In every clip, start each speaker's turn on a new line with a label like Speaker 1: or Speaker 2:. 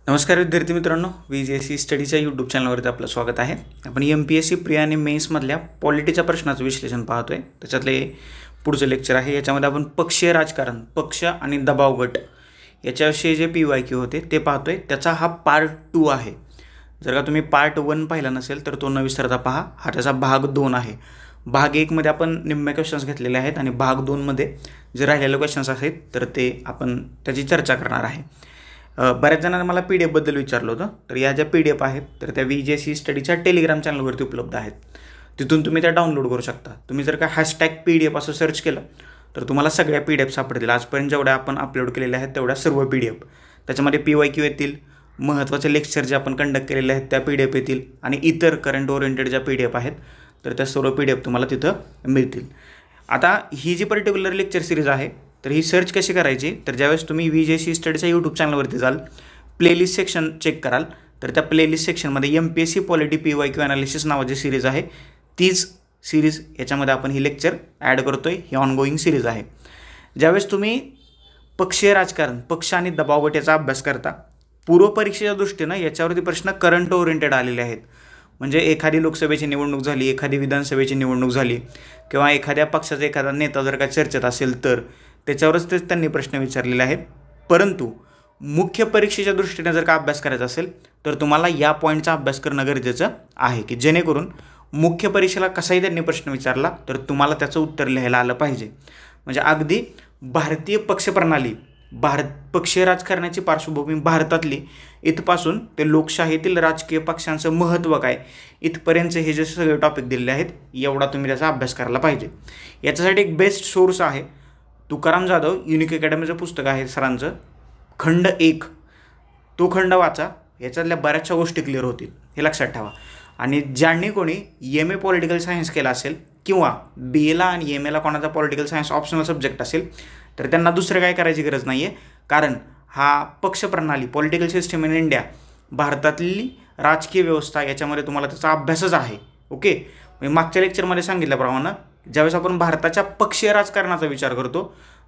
Speaker 1: नमस्कार विद्यार्थी मित्रांनो, VJSC स्टडीच्या यूट्यूब चॅनलवरती आपलं स्वागत आहे. आपण MPSC प्री आणि मेन्समधल्या पॉलिटीच्या प्रश्नाचं विश्लेषण पाहतोय. त्याच्यातले पुढचं लेक्चर आहे. याच्यामध्ये आपण पक्षीय राजकारण, पक्ष आणि दबाव गट याच्याविषयी जे PYQ होते ते पाहतोय. त्याचा हा पार्ट 2 आहे. जर का तुम्ही पार्ट 1 पाहिला नसेल तर तो न विसरता पहा. हा त्याचा भाग 2 आहे. भाग 1 मध्ये आपण निम्मे क्वेश्चन्स घेतलेले आहेत आणि भाग 2 मध्ये जे राहिलेले क्वेश्चन्स आहेत तर ते आपण त्याची चर्चा करणार आहे. बऱ्याच जणांना मला PDF बद्दल विचारलं होतं. तर या ज्या PDF आहेत तर त्या VJSC स्टडीच्या टेलिग्राम चॅनलवरती उपलब्ध आहेत. तिथून तुम्ही त्या डाउनलोड करू शकता. तुम्ही जर का #PDF असं सर्च केलं तर तुम्हाला सगळ्या PDF सापडतील. आजपर्यंत जेवढ्या आपण अपलोड केलेल्या आहेत तेवढ्या सर्व PDF. त्याच्यामध्ये PYQ येतील, महत्त्वाचे लेक्चर जे आपण कंडक्ट केलेले आहेत त्या PDF येतील आणि इतर करंट ओरिएंटेड ज्या PDF आहेत तर त्या सर्व PDF तुम्हाला तिथं मिळतील. आता ही जी पर्टिक्युलर लेक्चर सिरीज आहे तर ही सर्च कशी करायची, तर ज्यावेळेस तुम्ही VJSC स्टडीच्या यूट्यूब चॅनलवरती जाल, प्लेलिस्ट सेक्शन चेक कराल तर त्या प्लेलिस्ट सेक्शनमध्ये MPSC पॉलिटी PYQ ॲनालिसिस नावाची सिरीज आहे. तीच सिरीज याच्यामध्ये आपण ही लेक्चर ॲड करतोय. ही ऑनगोईंग सिरीज आहे. ज्यावेळेस तुम्ही पक्षीय राजकारण, पक्ष आणि दबाव गट याचा अभ्यास करता, पूर्वपरीक्षेच्या दृष्टीनं याच्यावरती प्रश्न करंट ओरिएंटेड आलेले आहेत. म्हणजे एखादी लोकसभेची निवडणूक झाली, एखादी विधानसभेची निवडणूक झाली किंवा एखाद्या पक्षाचा एखादा नेता जर का चर्चेत असेल तर त्याच्यावरच तेच त्यांनी प्रश्न विचारलेले आहेत. परंतु मुख्य परीक्षेच्या दृष्टीने जर का अभ्यास करायचा असेल तर तुम्हाला या पॉईंटचा अभ्यास करणं गरजेचं आहे की जेणेकरून मुख्य परीक्षेला कसाही त्यांनी प्रश्न विचारला तर तुम्हाला त्याचं उत्तर लिहायला आलं पाहिजे. म्हणजे अगदी भारतीय पक्षप्रणाली, पक्षीय राजकारणाची पार्श्वभूमी भारतातली इथपासून ते लोकशाहीतील राजकीय पक्षांचं महत्त्व काय इथपर्यंत हे जे सगळे टॉपिक दिलेले आहेत एवढा तुम्ही त्याचा अभ्यास करायला पाहिजे. याच्यासाठी एक बेस्ट सोर्स आहे तुकाराम जाधव युनिक अकॅडमीचं पुस्तक आहे सरांचं, खंड 1. तो खंड वाचा. याच्यातल्या बऱ्याचशा गोष्टी क्लिअर होतील हे लक्षात ठेवा. आणि ज्यांनी कोणी MA पॉलिटिकल सायन्स केला असेल किंवा BAला आणि MAला कोणाचा पॉलिटिकल सायन्स ऑप्शनल सब्जेक्ट असेल तर त्यांना दुसरं काय करायची गरज नाही आहे. कारण हा पक्षप्रणाली, पॉलिटिकल सिस्टम इन इंडिया, भारतातली राजकीय व्यवस्था याच्यामध्ये तुम्हाला त्याचा अभ्यासच आहे. ओके, मी मागच्या लेक्चरमध्ये सांगितल्याप्रमाणे ज्यावेळेस आपण भारताच्या पक्षीय राजकारणाचा विचार करतो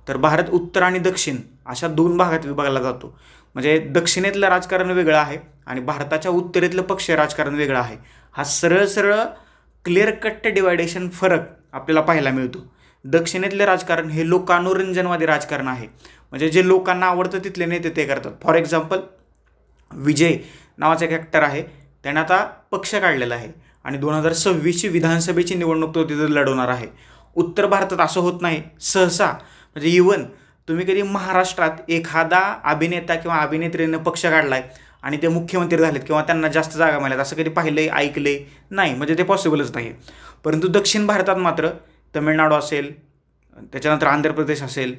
Speaker 1: तर भारत उत्तर आणि दक्षिण अशा 2 भागात विभागला जातो. म्हणजे दक्षिणेतलं राजकारण वेगळं आहे आणि भारताच्या उत्तरेतलं पक्षीय राजकारण वेगळं आहे. हा सरळ क्लिअर कट डिवायडेशन फरक आपल्याला पाहायला मिळतो. दक्षिणेतले राजकारण हे लोकानुरंजनवादी राजकारण आहे. म्हणजे जे लोकांना आवडतं तिथले नेते ते करतात. फॉर एक्झाम्पल विजय नावाचा एक ॲक्टर आहे, त्याने आता पक्ष काढलेला आहे आणि 2026ची विधानसभेची निवडणूक तो तिथं लढवणार आहे. उत्तर भारतात असं होत नाही सहसा. म्हणजे इवन तुम्ही कधी महाराष्ट्रात एखादा अभिनेता किंवा अभिनेत्रीनं पक्ष काढलाय आणि ते मुख्यमंत्री झालेत किंवा त्यांना जास्त जागा मिळाल्यात असं कधी पाहिलंय, ऐकलंय नाही. म्हणजे ते पॉसिबलच नाही. परंतु दक्षिण भारतात मात्र तमिळनाडू असेल, त्याच्यानंतर आंध्र प्रदेश असेल,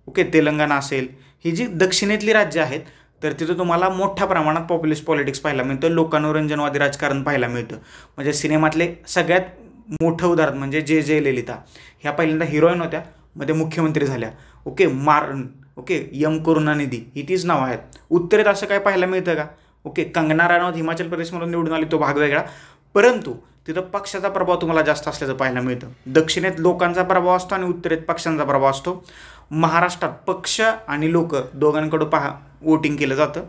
Speaker 1: ओके, तेलंगणा असेल, ही जी दक्षिणेतली राज्य आहेत तर तिथं तुम्हाला मोठ्या प्रमाणात पॉप्युलिस्ट पॉलिटिक्स पाहायला मिळतं, लोकानुरंजनवादी राजकारण पाहायला मिळतं. म्हणजे सिनेमातले सगळ्यात मोठं उदाहरण म्हणजे जे ललिता, ह्या पहिल्यांदा हिरोईन होत्या, मध्ये मुख्यमंत्री झाल्या. ओके, मारन, ओके, करुणानिधी, ही तीच नावं आहेत. उत्तरेत असं काय पाहायला मिळतं का? ओके, कंगना राणावत हिमाचल प्रदेशमधून निवडून आली, तो भाग वेगळा. परंतु तिथं पक्षाचा प्रभाव तुम्हाला जास्त असल्याचं पाहायला मिळतं. दक्षिणेत लोकांचा प्रभाव असतो आणि उत्तरेत पक्षांचा प्रभाव असतो. महाराष्ट्रात पक्ष आणि लोक दोघांकडून वोटिंग केलं जातं.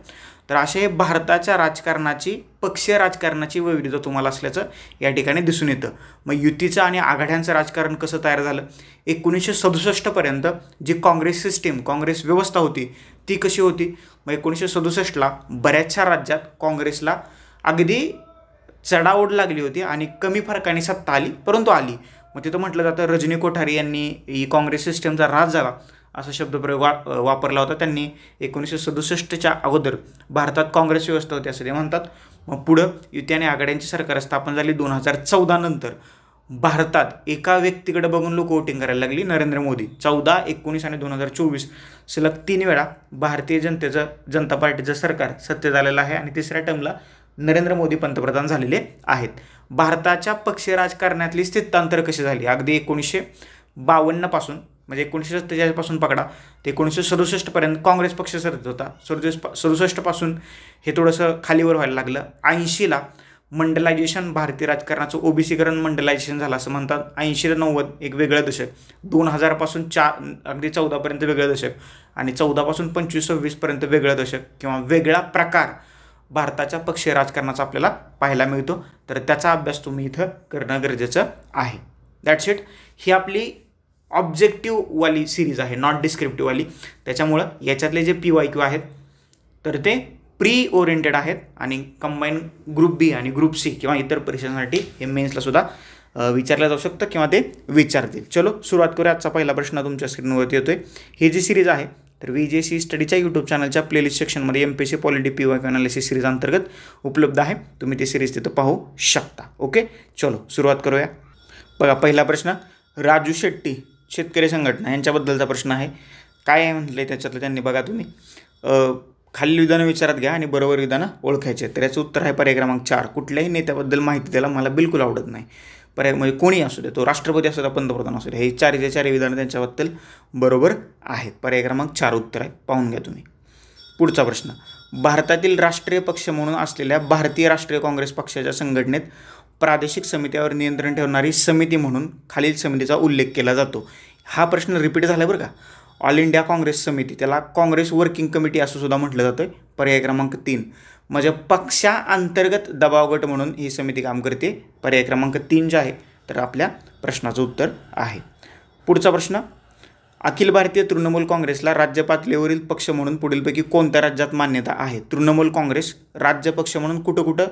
Speaker 1: तर असे भारताच्या राजकारणाची, पक्षीय राजकारणाची वैविध्यता तुम्हाला असल्याचं या ठिकाणी दिसून येतं. मग युतीचं आणि आघाड्यांचं राजकारण कसं तयार झालं, 1967 पर्यंत जी काँग्रेस सिस्टीम, काँग्रेस व्यवस्था होती ती कशी होती. मग 1967ला बऱ्याचशा राज्यात काँग्रेसला अगदी चढाओढ लागली होती आणि कमी फरकाने सत्ता आली, परंतु आली. मग तिथं म्हटलं जातं रजनी कोठारी यांनी ही काँग्रेस सिस्टमचा राज झाला असा शब्दप्रयोग वापरला होता. त्यांनी 1967च्या अगोदर भारतात काँग्रेस व्यवस्था होती असं ते म्हणतात. मग पुढं युती आणि आघाड्यांची सरकार स्थापन झाली. 2014 नंतर भारतात एका व्यक्तीकडे बघून लोक वोटिंग करायला लागली, नरेंद्र मोदी. 14, 19 आणि 2024 सलग 3 वेळा भारतीय जनता पार्टीचं सरकार सत्तेत आलेलं आहे आणि तिसऱ्या टर्मला नरेंद्र मोदी पंतप्रधान झालेले आहेत. भारताच्या पक्षीय राजकारणातली स्थित्यांतर कशी झाली, अगदी 1952 पासून म्हणजे 1947 पासून पकडा ते 1967 पर्यंत काँग्रेस पक्ष सत्तेत होता. 67 पासून हे थोडंसं खालीवर व्हायला लागलं. 80ला मंडलायझेशन, भारतीय राजकारणाचं ओबीसीकरण, मंडलायझेशन झालं असं म्हणतात. 80 ते 90 एक वेगळं दशक, 2000 पासून अगदी 14पर्यंत वेगळं दशक, आणि 14 पासून 25-26 पर्यंत वेगळं दशक किंवा वेगळा प्रकार भारताच्या पक्षीय राजकारणाचा आपल्याला पाहायला मिळतो. तर त्याचा अभ्यास तुम्ही इथं करणं गरजेचं आहे. That's it. ही आपली ऑब्जेक्टिव्हवाली सिरीज आहे, नॉट डिस्क्रिप्टिव्हवाली. त्याच्यामुळं याच्यातले जे PYQ आहेत तर ते प्री ओरिएंटेड आहेत आणि कंबाईन ग्रुप बी आणि ग्रुप सी किंवा इतर परीक्षांसाठी हे मेन्सला सुद्धा विचारलं जाऊ शकतं किंवा ते विचारतील. चलो सुरुवात करूया. आजचा पहिला प्रश्न तुमच्या स्क्रीनवरती येतोय. ही जी सिरीज आहे तर VJC स्टडीच्या यूट्यूब चॅनलच्या प्लेलिस्ट सेक्शनमध्ये MPSC polity PYQ analysis series अंतर्गत उपलब्ध आहे. तुम्ही ती सिरीज तिथं पाहू शकता. ओके, चलो सुरुवात करूया. बघा, पहिला प्रश्न राजू शेट्टी शेतकरी संघटना यांच्याबद्दलचा प्रश्न आहे. काय आहे म्हटलं त्याच्यातलं त्यांनी बघा तुम्ही खालील विधानं विचारात घ्या आणि बरोबर विधानं ओळखायचे. तर याचं उत्तर आहे पर्याय क्रमांक 4. कुठल्याही नेत्याबद्दल माहिती द्यायला मला बिलकुल आवडत नाही. पर्याय म्हणजे कोणी असू दे, तो राष्ट्रपती असू द्या, पंतप्रधान असू दे, हे चारही विधानं त्यांच्याबद्दल बरोबर आहेत. पर्याय क्रमांक 4 उत्तर आहे, पाहून घ्या तुम्ही. पुढचा प्रश्न, भारतातील राष्ट्रीय पक्ष म्हणून असलेल्या भारतीय राष्ट्रीय काँग्रेस पक्षाच्या संघटनेत प्रादेशिक समित्यावर नियंत्रण ठेवणारी समिती म्हणून खालील समितीचा उल्लेख केला जातो. हा प्रश्न रिपीट झाला बरं का. ऑल इंडिया काँग्रेस समिती, त्याला काँग्रेस वर्किंग कमिटी असं सुद्धा म्हटलं जातं. पर्याय क्रमांक 3 म्हणजे पक्षाअंतर्गत दबाव गट म्हणून ही समिती काम करते. पर्याय क्रमांक 3 जे आहे तर आपल्या प्रश्नाचं उत्तर आहे. पुढचा प्रश्न, अखिल भारतीय तृणमूल काँग्रेसला राज्य पातळीवरील पक्ष म्हणून पुढीलपैकी कोणत्या राज्यात मान्यता आहे? तृणमूल काँग्रेस राज्य पक्ष म्हणून कुठं कुठं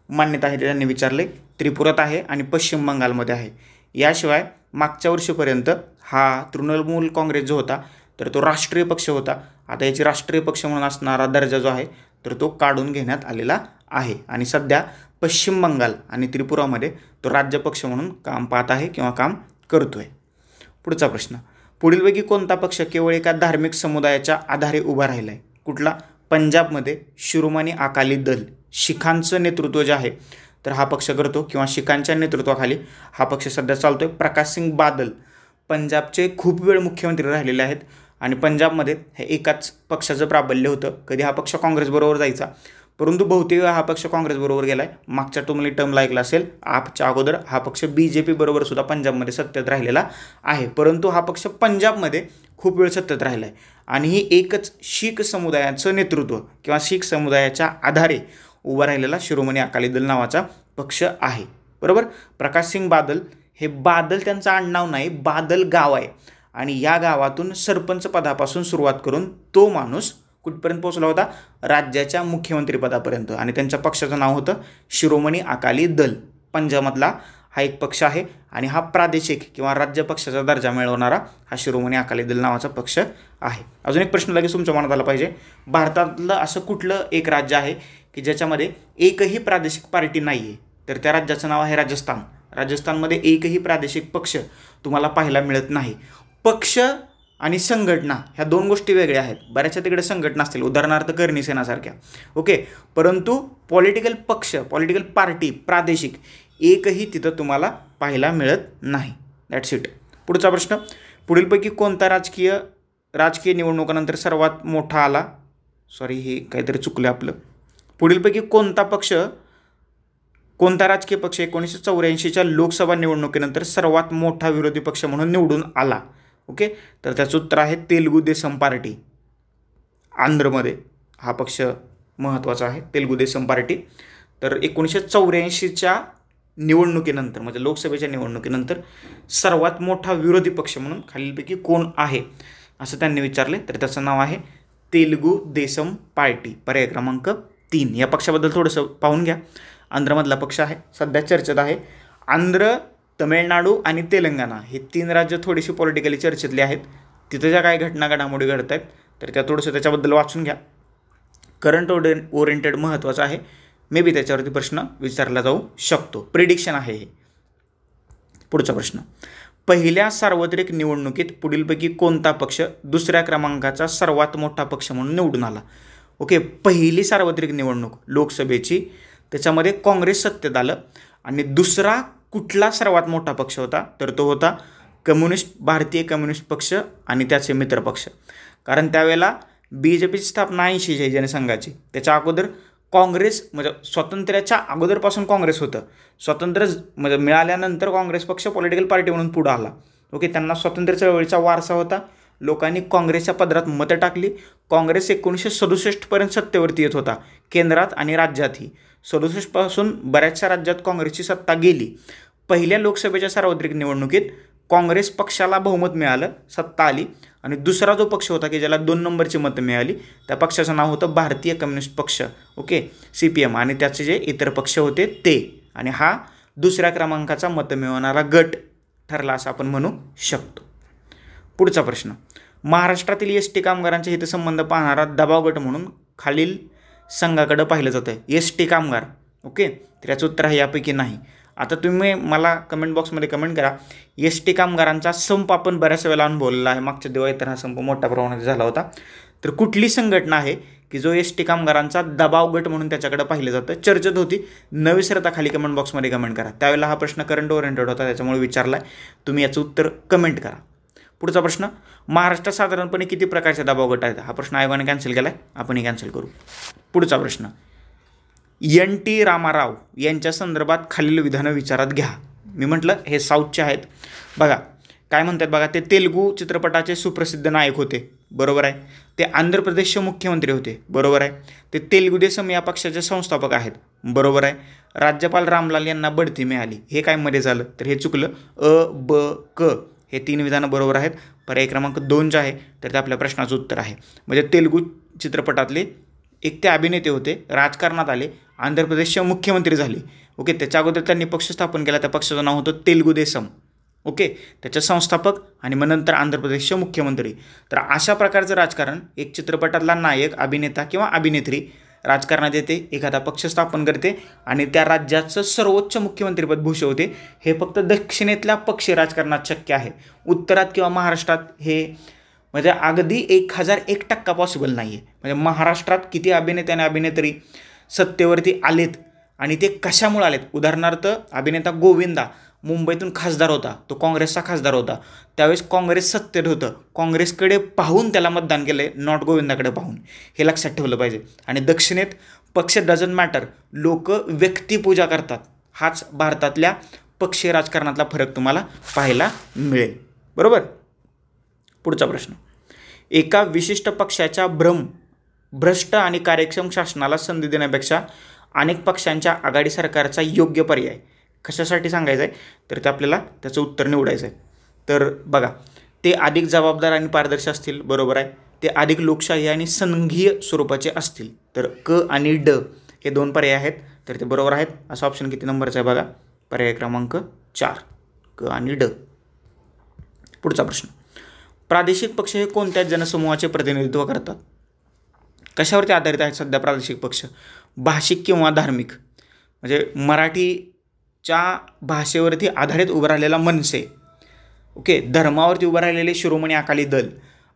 Speaker 1: मान्यता आहे ते त्यांनी विचारले. त्रिपुरात आहे आणि पश्चिम बंगालमध्ये आहे. याशिवाय मागच्या वर्षीपर्यंत हा तृणमूल काँग्रेस जो होता तर तो राष्ट्रीय पक्ष होता. आता याची राष्ट्रीय पक्ष म्हणून असणारा दर्जा जो आहे तर तो काढून घेण्यात आलेला आहे आणि सध्या पश्चिम बंगाल आणि त्रिपुरामध्ये तो राज्य पक्ष म्हणून काम पाहत आहे किंवा काम करतो आहे. पुढचा प्रश्न, पुढीलपैकी कोणता पक्ष केवळ एका धार्मिक समुदायाच्या आधारे उभा राहिला आहे? कुठला? पंजाबमध्ये शिरोमणी अकाली दल, शिखांचं नेतृत्व जे आहे तर हा पक्ष करतो किंवा शिखांच्या नेतृत्वाखाली हा पक्ष सध्या चालतोय. प्रकाशसिंग बादल पंजाबचे खूप वेळ मुख्यमंत्री राहिलेले आहेत आणि पंजाबमध्ये हे एकाच पक्षाचं प्राबल्य होतं. कधी हा पक्ष काँग्रेसबरोबर जायचा, परंतु बहुतेक हा पक्ष काँग्रेसबरोबर गेला आहे. मागच्या टर्मला ऐकलं असेल, आपच्या अगोदर हा पक्ष BJP बरोबर सुद्धा पंजाबमध्ये सत्तेत राहिलेला आहे. परंतु हा पक्ष पंजाबमध्ये खूप वेळ सत्तेत राहिला आहे आणि ही एकच शीख समुदायाचं नेतृत्व किंवा शीख समुदायाच्या आधारे उभा राहिलेला शिरोमणी अकाली दल नावाचा पक्ष आहे. बरोबर. प्रकाशसिंग बादल, हे बादल त्यांचं आडनाव नाही, बादल गाव आहे आणि या गावातून सरपंच पदापासून सुरुवात करून तो माणूस कुठपर्यंत पोहोचला होता? राज्याच्या मुख्यमंत्रीपदापर्यंत. आणि त्यांच्या पक्षाचं नाव होतं शिरोमणी अकाली दल. पंजाबमधला हा एक पक्ष आहे आणि हा प्रादेशिक किंवा राज्य पक्षाचा दर्जा मिळवणारा हा शिरोमणी अकाली दल नावाचा पक्ष आहे. अजून एक प्रश्न लगेच तुमच्या मनात आला पाहिजे, भारतातलं असं कुठलं एक राज्य आहे की ज्याच्यामध्ये एकही प्रादेशिक पार्टी नाही आहे? तर त्या राज्याचं नाव आहे राजस्थान. राजस्थानमध्ये एकही प्रादेशिक पक्ष तुम्हाला पाहायला मिळत नाही. पक्ष आणि संघटना ह्या दोन गोष्टी वेगळ्या आहेत. बऱ्याचशा तिकडे संघटना असतील, उदाहरणार्थ करणी सेनासारख्या, ओके, परंतु पॉलिटिकल पक्ष, पॉलिटिकल पार्टी प्रादेशिक एकही तिथं तुम्हाला पाहायला मिळत नाही. That's it. पुढचा प्रश्न, पुढीलपैकी कोणता राजकीय निवडणुकानंतर सर्वात मोठा आला, हे काहीतरी चुकलं आपलं, पुढीलपैकी कोणता राजकीय पक्ष 1984च्या लोकसभा निवडणुकीनंतर सर्वात मोठा विरोधी पक्ष म्हणून निवडून आला? ओके, तर त्याचं उत्तर आहे तेलुगू देसम पार्टी. आंध्रमध्ये हा पक्ष महत्त्वाचा आहे, तेलुगू देसम पार्टी. तर 1984च्या निवडणुकीनंतर म्हणजे लोकसभेच्या निवडणुकीनंतर सर्वात मोठा विरोधी पक्ष म्हणून खालीलपैकी कोण आहे असं त्यांनी विचारले. तर त्याचं नाव आहे तेलुगू देसम पार्टी. पर्याय क्रमांक 3. या पक्षाबद्दल थोडंसं पाहून घ्या. आंध्रमधला पक्ष आहे, सध्या चर्चेत आहे. आंध्र, तमिळनाडू आणि तेलंगणा हे 3 राज्य थोडीशी पॉलिटिकली चर्चेतली आहेत. तिथं ज्या काही घडामोडी घडत आहेत तर त्या थोडंसं त्याच्याबद्दल वाचून घ्या. करंट ओरिएंटेड महत्त्वाचं आहे, मे बी त्याच्यावरती प्रश्न विचारला जाऊ शकतो. प्रिडिक्शन आहे हे. पुढचा प्रश्न, पहिल्या सार्वत्रिक निवडणुकीत पुढीलपैकी कोणता पक्ष दुसऱ्या क्रमांकाचा सर्वात मोठा पक्ष म्हणून निवडून आला? ओके, पहिली सार्वत्रिक निवडणूक लोकसभेची, त्याच्यामध्ये काँग्रेस सत्तेत आलं आणि दुसरा कुठला सर्वात मोठा पक्ष होता? तर तो होता भारतीय कम्युनिस्ट पक्ष आणि त्याचे मित्रपक्ष. कारण त्यावेळेला BJPची स्थापना 80च्या जनसंघाची, त्याच्या अगोदर काँग्रेस म्हणजे स्वातंत्र्याच्या अगोदरपासून काँग्रेस होतं, स्वातंत्र्य म्हणजे मिळाल्यानंतर काँग्रेस पक्ष पॉलिटिकल पार्टी म्हणून पुढं आला. ओके, त्यांना स्वातंत्र्य चळवळीचा वारसा होता. लोकांनी काँग्रेसच्या पदरात मतं टाकली. काँग्रेस 1967 पर्यंत सत्तेवरती येत होता, केंद्रात आणि राज्यातही. 67 पासून बऱ्याचशा राज्यात काँग्रेसची सत्ता गेली. पहिल्या लोकसभेच्या सार्वत्रिक निवडणुकीत काँग्रेस पक्षाला बहुमत मिळालं, सत्ता आली. आणि दुसरा जो पक्ष होता की ज्याला 2 नंबरची मतं मिळाली, त्या पक्षाचं नाव होतं भारतीय कम्युनिस्ट पक्ष. Okay, CPM. आणि त्याचे जे इतर पक्ष होते ते. आणि हा दुसऱ्या क्रमांकाचा मतं मिळवणारा गट ठरला असं आपण म्हणू शकतो. पुढचा प्रश्न, महाराष्ट्रातील ST कामगारांचे हितसंबंध पाहणारा दबाव गट म्हणून खालील संघाकडे पाहिलं जातं. ST कामगार. ओके, तर याचं उत्तर आहे यापैकी नाही. आता तुम्ही मला कमेंट बॉक्समध्ये कमेंट करा. ST कामगारांचा संप आपण बऱ्याच वेळेला अनुभवलेला आहे. मागच्या दिवाळीत तर हा संप मोठ्या प्रमाणात झाला होता. तर कुठली संघटना आहे की जो ST कामगारांचा दबाव गट म्हणून त्याच्याकडे पाहिलं जातं? चर्चेत होती, न विसरता खाली कमेंट बॉक्समध्ये कमेंट करा. त्यावेळेला हा प्रश्न करंट ओरिएंटेड होता, त्याच्यामुळे विचारला आहे. तुम्ही याचं उत्तर कमेंट करा. पुढचा प्रश्न, महाराष्ट्रात साधारणपणे किती प्रकारचे दबाव गट आहेत? हा प्रश्न आयोगाने कॅन्सल केला आहे, आपणही कॅन्सल करू. पुढचा प्रश्न, NT रामाराव यांच्या संदर्भात खालील विधानं विचारात घ्या. मी म्हटलं हे साऊथचे आहेत. बघा काय म्हणतात बघा, ते तेलुगू चित्रपटाचे सुप्रसिद्ध नायक होते, बरोबर आहे. ते आंध्र प्रदेशचे मुख्यमंत्री होते, बरोबर आहे. ते तेलुगू देसम या पक्षाचे संस्थापक आहेत, बरोबर आहे. राज्यपाल रामलाल यांना बढती मिळाली, हे काय मध्ये झालं? तर हे चुकलं. अ, ब, क हे 3 विधानं बरोबर आहेत. पर्याय क्रमांक 2 जे आहे तर ते आपल्या प्रश्नाचं उत्तर आहे. म्हणजे तेलुगू चित्रपटातले एक ते अभिनेते होते, राजकारणात आले, आंध्र प्रदेशचे मुख्यमंत्री झाले. ओके, त्याच्या अगोदर त्यांनी पक्ष स्थापन केला, त्या पक्षाचं नाव होतं तेलुगू देसम. ओके, त्याचे संस्थापक आणि मग नंतर आंध्र प्रदेशचे मुख्यमंत्री. तर अशा प्रकारचं राजकारण, एक चित्रपटातला नायक, अभिनेता किंवा अभिनेत्री राजकारणात येते, एखादा पक्ष स्थापन करते आणि त्या राज्याचं सर्वोच्च मुख्यमंत्रीपद भूषवते. हे फक्त दक्षिणेतल्या पक्षी राजकारणात शक्य आहे. उत्तरात किंवा महाराष्ट्रात हे म्हणजे अगदी 1001% पॉसिबल नाही आहे. म्हणजे महाराष्ट्रात किती अभिनेते आणि अभिनेत्री सत्तेवरती आलेत आणि ते कशामुळे आलेत? उदाहरणार्थ अभिनेता गोविंदा मुंबईतून खासदार होता, तो काँग्रेसचा खासदार होता. त्यावेळेस काँग्रेस सत्तेत होतं, काँग्रेसकडे पाहून त्याला मतदान केलं आहे, नॉट गोविंदाकडे पाहून. हे लक्षात ठेवलं पाहिजे. आणि दक्षिणेत पक्ष डझंट मॅटर, लोक व्यक्तिपूजा करतात. हाच भारतातल्या पक्षीय राजकारणातला फरक तुम्हाला पाहायला मिळेल, बरोबर. पुढचा प्रश्न, एका विशिष्ट पक्षाच्या भ्रष्ट आणि कार्यक्षम शासनाला संधी देण्यापेक्षा अनेक पक्षांच्या आघाडी सरकारचा योग्य पर्याय कशासाठी सांगायचं आहे? तर ते आपल्याला त्याचं उत्तर निवडायचं आहे. तर बघा, ते अधिक जबाबदार आणि पारदर्शी असतील, बरोबर आहे. ते अधिक लोकशाही आणि संघीय स्वरूपाचे असतील. तर क आणि ड हे 2 पर्याय आहेत, तर ते बरोबर आहेत. असा ऑप्शन किती नंबरचा आहे बघा, पर्याय क्रमांक 4, क आणि ड. पुढचा प्रश्न, प्रादेशिक पक्ष हे कोणत्या जनसमूहाचे प्रतिनिधित्व करतात? कशावरती आधारित आहेत सध्या प्रादेशिक पक्ष? भाषिक किंवा धार्मिक. म्हणजे मराठीच्या भाषेवरती आधारित उभं राहिलेला मनसे, ओके, धर्मावरती उभं राहिलेले शिरोमणी अकाली दल,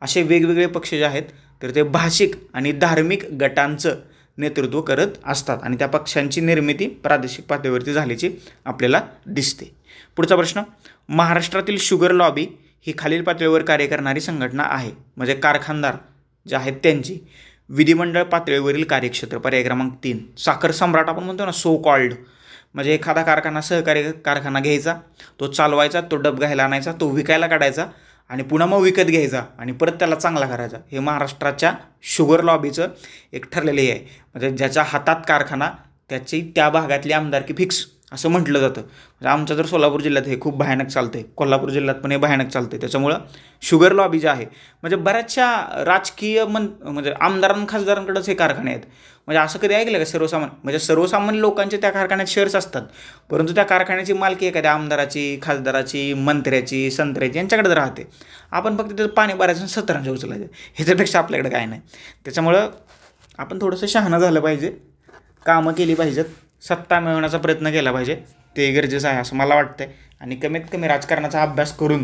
Speaker 1: असे वेगवेगळे पक्ष जे आहेत तर ते भाषिक आणि धार्मिक गटांचं नेतृत्व करत असतात आणि त्या पक्षांची निर्मिती प्रादेशिक पातळीवरती झाल्याची आपल्याला दिसते. पुढचा प्रश्न, महाराष्ट्रातील शुगर लॉबी ही खालील पातळीवर कार्य करणारी संघटना आहे. म्हणजे कारखानदार जे आहेत त्यांची. विधिमंडळ पातळीवरील कार्यक्षेत्र, पर्याय क्रमांक 3. साखर सम्राट आपण म्हणतो ना, सो कॉल्ड. म्हणजे एखादा कारखाना, सहकारी कारखाना घ्यायचा, तो चालवायचा, तो डब घ्यायला आणायचा, तो विकायला काढायचा आणि पुन्हा मग विकत घ्यायचा आणि परत त्याला चांगला करायचा. हे महाराष्ट्राच्या शुगर लॉबीचं एक ठरलेलं आहे. म्हणजे ज्याच्या हातात कारखाना त्याची त्या भागातली आमदारकी फिक्स असं म्हटलं जातं. म्हणजे आमच्या जर सोलापूर जिल्ह्यात हे खूप भयानक चालतं आहे, कोल्हापूर जिल्ह्यात पण हे भयानक चालतं आहे. त्याच्यामुळं शुगर लॉबी जे आहे, म्हणजे बऱ्याचशा राजकीय म्हणजे आमदारां खासदारांकडेच हे कारखाने आहेत. म्हणजे असं कधी ऐकलं का म्हणजे सर्वसामान्य लोकांचे त्या कारखान्यात शेअर्स असतात, परंतु त्या कारखान्याची मालकी एखाद्या आमदाराची, खासदाराची, मंत्र्याची, संत्र्याची यांच्याकडे राहते. आपण फक्त त्याचं पाणी भरायचं, सतरांच्या उचलायचं, ह्याच्यापेक्षा आपल्याकडे काय नाही. त्याच्यामुळं आपण थोडंसं शहाणं झालं पाहिजे, कामं केली पाहिजेत, सत्ता मिळवण्याचा प्रयत्न केला पाहिजे, ते गरजेचं आहे असं मला वाटतं. आणि कमीत कमी राजकारणाचा अभ्यास करून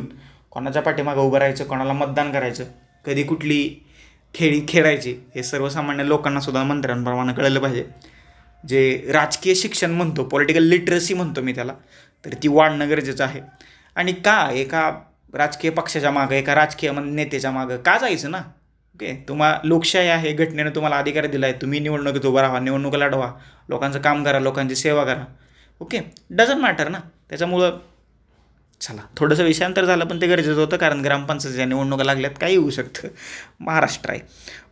Speaker 1: कोणाच्या पाठीमागं उभं राहायचं, कोणाला मतदान करायचं, कधी कुठली खेळायची, हे सर्वसामान्य लोकांना सुद्धा मंत्र्यांप्रमाणे कळलं पाहिजे. जे राजकीय शिक्षण म्हणतो, पॉलिटिकल लिटरसी म्हणतो मी त्याला, तर ती वाढणं गरजेचं आहे. आणि का एका राजकीय पक्षाच्या मागं, एका राजकीय नेत्याच्या मागं का जायचं ना? ओके, लोकशाही आहे, घटनेने तुम्हाला अधिकार दिला आहे, तुम्ही निवडणुकीत उभा राहा, निवडणुका लढवा, लोकांचं काम करा, लोकांची सेवा करा. ओके, डझंट मॅटर ना. त्याच्यामुळं चला थोडंसं विषयांतर झालं, पण ते गरजेचं होतं, कारण ग्रामपंचायतीच्या निवडणुका लागल्यात, काही होऊ शकतं. महाराष्ट्र आहे.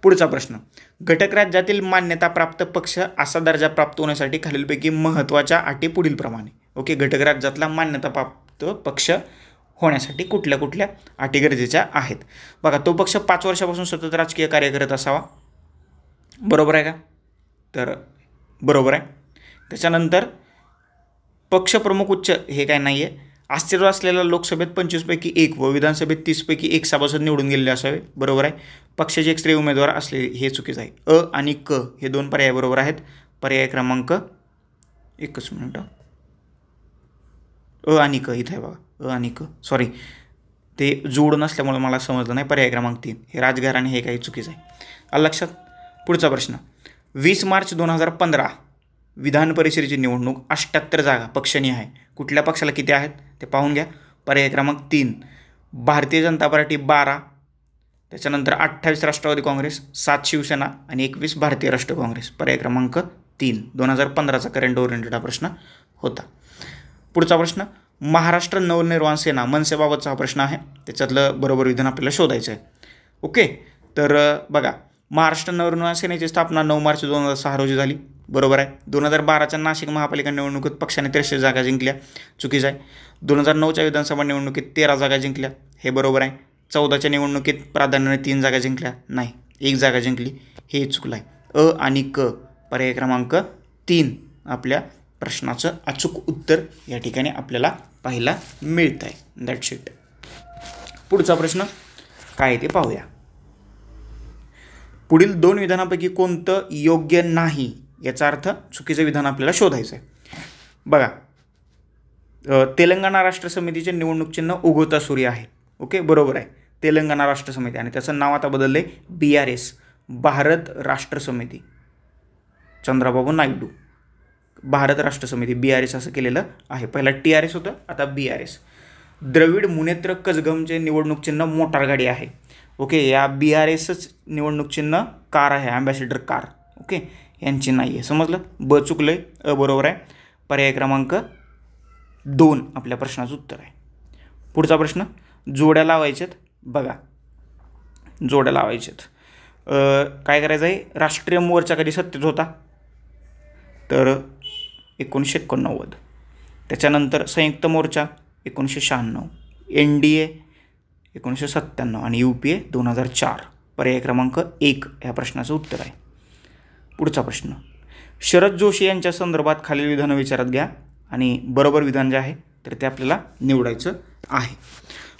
Speaker 1: पुढचा प्रश्न, घटक राज्यातील मान्यताप्राप्त पक्ष असा दर्जा प्राप्त होण्यासाठी खालीलपैकी महत्त्वाच्या अटी पुढीलप्रमाणे. ओके, घटक राज्यातला मान्यताप्राप्त पक्ष होण्यासाठी कुठल्या कुठल्या अटी गरजेच्या आहेत. बघा, तो पक्ष 5 वर्षापासून सतत राजकीय कार्य करत असावा. बरोबर आहे का? तर बरोबर आहे. त्याच्यानंतर पक्षप्रमुख उच्च हे काय नाही आहे. अस्तित्वात असलेल्या लोकसभेत 25 पैकी 1 व विधानसभेत 30 पैकी 1 सभासद निवडून गेलेले असावे. बरोबर आहे. पक्षाचे एक स्त्रीय उमेदवार असले हे चुकीचं आहे. अ आणि क हे 2 पर्याय बरोबर आहेत. पर्याय क्रमांक 1 मिनिट, अ आणि क इथे आहे बघा, अ आणि क, सॉरी ते जोड नसल्यामुळे मला समजलं नाही. पर्याय क्रमांक 3 हे राजघराणे हे काही चुकीचं आहे. आलं लक्षात. पुढचा प्रश्न, 20 मार्च 2015 विधान परिषदेची निवडणूक 78 जागा पक्षाने आहे. कुठल्या पक्षाला किती आहेत ते पाहून घ्या. पर्याय क्रमांक 3 भारतीय जनता पार्टी 12, त्याच्यानंतर 28 राष्ट्रवादी काँग्रेस, 7 शिवसेना आणि 21 भारतीय राष्ट्रीय काँग्रेस. पर्याय क्रमांक 3 2015चा करंट ओरिएंटेड हा प्रश्न होता. पुढचा प्रश्न, महाराष्ट्र नवनिर्माण सेना मनसेबाबतचा हा प्रश्न आहे. त्याच्यातलं बरोबर विधान आपल्याला शोधायचं आहे. ओके, तर बघा, महाराष्ट्र नवनिर्माण सेनेची स्थापना 9 मार्च 2006 रोजी झाली. बरोबर आहे. 2012च्या नाशिक महापालिका निवडणुकीत पक्षाने 63 जागा जिंकल्या. चुकीचं आहे. 2009च्या विधानसभा निवडणुकीत 13 जागा जिंकल्या. हे बरोबर आहे. 14च्या निवडणुकीत प्राधान्याने 3 जागा जिंकल्या. नाही, 1 जागा जिंकली. हे चुकलं आहे. अ आणि क पर्याय क्रमांक 3 आपल्या प्रश्नाचं अचूक उत्तर या ठिकाणी आपल्याला पाहायला मिळत आहे. That's it. पुढचा प्रश्न काय आहे ते पाहूया. पुढील 2 विधानापैकी कोणतं योग्य नाही याचा अर्थ चुकीचं विधान आपल्याला शोधायचं आहे. बघा, तेलंगणा राष्ट्र समितीचे निवडणूक चिन्ह उगवता सूर्य आहे. ओके, बरोबर आहे. तेलंगणा राष्ट्र समिती आणि त्याचं नाव आता बदललं आहे BRS, भारत राष्ट्र समिती. चंद्राबाबू नायडू, भारत राष्ट्र समिती BRS असं केलेलं आहे. पहिला TRS होतं, आता BRS. द्रविड मुनेत्र कजगमचे निवडणूक चिन्ह मोटार गाडी आहे. ओके, या BRSच निवडणूक चिन्ह कार आहे, अँबॅसेडर कार. ओके, यांची नाही आहे. समजलं. ब चुकलं आहे, अ बरोबर आहे. पर्याय क्रमांक 2 आपल्या प्रश्नाचं उत्तर आहे. पुढचा प्रश्न, जोड्या लावायच्यात. बघा, जोड्या लावायच्यात. काय करायचं आहे, राष्ट्रीय मोर्चा कधी सत्तेत होता तर 1989. त्याच्यानंतर संयुक्त मोर्चा 1996, NDA 1997 आणि UPA 2004. पर्याय क्रमांक 1 ह्या प्रश्नाचं उत्तर आहे. पुढचा प्रश्न, शरद जोशी यांच्या संदर्भात खालील विधान विचारात घ्या आणि बरोबर विधान जे आहे तर ते आपल्याला निवडायचं आहे.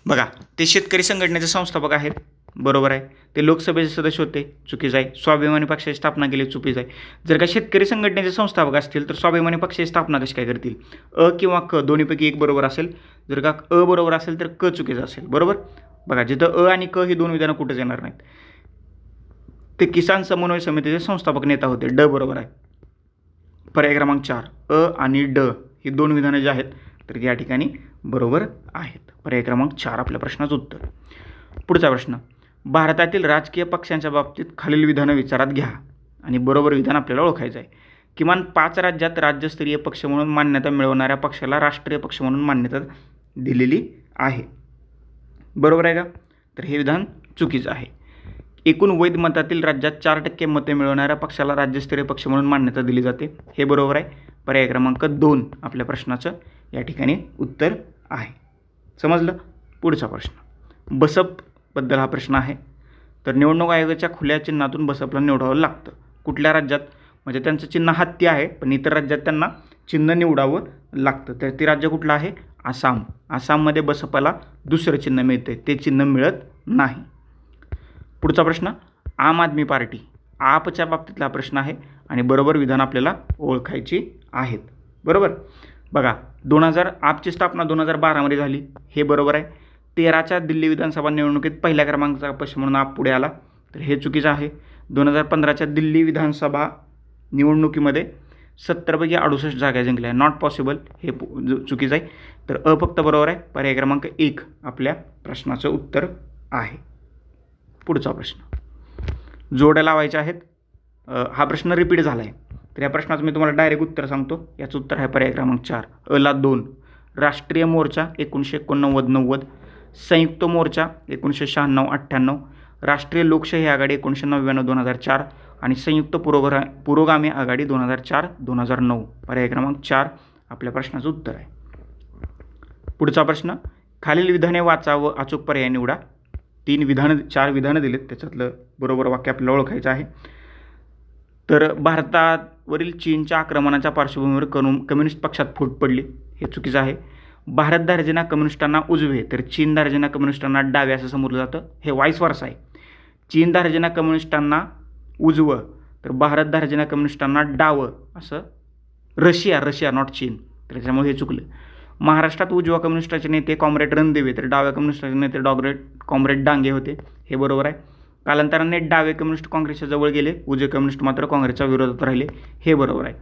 Speaker 1: बघा, ते शेतकरी संघटनेचे संस्थापक आहेत. बरोबर आहे. ते लोकसभेचे सदस्य होते. चुकीचं आहे. स्वाभिमानी पक्षाची स्थापना केली. चुकीचं आहे. जर का शेतकरी संघटनेचे संस्थापक असतील तर स्वाभिमानी पक्षाची स्थापना कशी काय करतील. अ किंवा क दोन्हीपैकी एक बरोबर असेल. जर का अ बरोबर असेल तर क चुकीचं असेल. बरोबर. बघा, जिथं अ आणि क ही 2 विधानं कुठेच येणार नाहीत. ते किसान समन्वय समितीचे संस्थापक नेता होते. ड बरोबर आहे. पर्याय क्रमांक 4 अ आणि ड ही 2 विधानं जी आहेत तर या ठिकाणी बरोबर आहेत. पर्याय क्रमांक 4 आपल्या प्रश्नाचं उत्तर. पुढचा प्रश्न, भारतातील राजकीय पक्षांच्या बाबतीत खालील विधानं विचारात घ्या आणि बरोबर विधान आपल्याला ओळखायचं आहे. किमान 5 राज्यात राज्यस्तरीय पक्ष म्हणून मान्यता मिळवणाऱ्या पक्षाला राष्ट्रीय पक्ष म्हणून मान्यता दिलेली आहे. बरोबर आहे का. तर हे विधान चुकीचं आहे. एकूण वैध मतातील राज्यात 4% मते मिळवणाऱ्या पक्षाला राज्यस्तरीय पक्ष म्हणून मान्यता दिली जाते. हे बरोबर आहे. पर्याय क्रमांक 2 आपल्या प्रश्नाचं या ठिकाणी उत्तर आहे. समजलं. पुढचा प्रश्न, बसपबद्दल हा प्रश्न आहे. तर निवडणूक आयोगाच्या खुल्या चिन्हातून बसपला निवडावं लागतं. कुठल्या राज्यात, म्हणजे त्यांचं चिन्ह हत्ती आहे पण इतर राज्यात त्यांना चिन्ह निवडावं लागतं. तर ते राज्य कुठलं आहे. आसाम. आसाममध्ये बसपाला दुसरं चिन्ह मिळते, ते चिन्ह मिळत नाही. पुढचा प्रश्न, आम आदमी पार्टी आपच्या बाबतीतला प्रश्न आहे आणि बरोबर विधान आपल्याला ओळखायची आहेत. बरोबर. बघा, आपची स्थापना 2012 झाली. हे बरोबर आहे. 13च्या दिल्ली विधानसभा निवडणुकीत पहिल्या क्रमांकाचा पक्ष म्हणून आप पुढे आला. तर हे चुकीचं आहे. 2015च्या दिल्ली विधानसभा निवडणुकीमध्ये 70 पैकी 68 जागा जिंकल्या. Not possible. हे चुकीचं आहे. तर अ फक्त बरोबर आहे. पर्याय क्रमांक 1 आपल्या प्रश्नाचं उत्तर आहे. पुढचा प्रश्न, जोड्या लावायच्या आहेत. हा प्रश्न रिपीट झाला आहे, तर या प्रश्नाचं मी तुम्हाला डायरेक्ट उत्तर सांगतो. याचं उत्तर आहे पर्याय क्रमांक 4 अला 2. राष्ट्रीय मोर्चा 1989-90, संयुक्त मोर्चा 1996-98, राष्ट्रीय लोकशाही आघाडी 1999-2004 आणि संयुक्त पुरोगामी आघाडी 2004-2009. पर्याय क्रमांक 4 आपल्या प्रश्नाचं उत्तर आहे. पुढचा प्रश्न, खालील विधाने वाचा व अचूक पर्याय निवडा. 4 विधानं दिलेत, त्याच्यातलं बरोबर वाक्य आपल्याला ओळखायचं आहे. तर भारतावरील चीनच्या आक्रमणाच्या पार्श्वभूमीवर कम्युनिस्ट पक्षात फूट पडली, हे चुकीचं आहे. भारत धार्जिणा कम्युनिस्टांना उजवे तर चीन धार्जिणा कम्युनिस्टांना डावे असं समजलं जातं, हे वाईस वर्सा आहे. चीन धार्जिणा कम्युनिस्टांना उजवं तर भारत धार्जिणा कम्युनिस्टांना डावं असं रशिया नॉट चीन, तर त्याच्यामुळे हे चुकलं. महाराष्ट्रात उजव्या कम्युनिस्टाचे नेते कॉम्रेड रणदिवे तर डाव्या कम्युनिस्टाचे नेते कॉम्रेड डांगे होते, हे बरोबर आहे. कालांतराने डावे कम्युनिस्ट काँग्रेसच्या जवळ गेले, उजवे कम्युनिस्ट मात्र काँग्रेसच्या विरोधात राहिले, हे बरोबर आहे.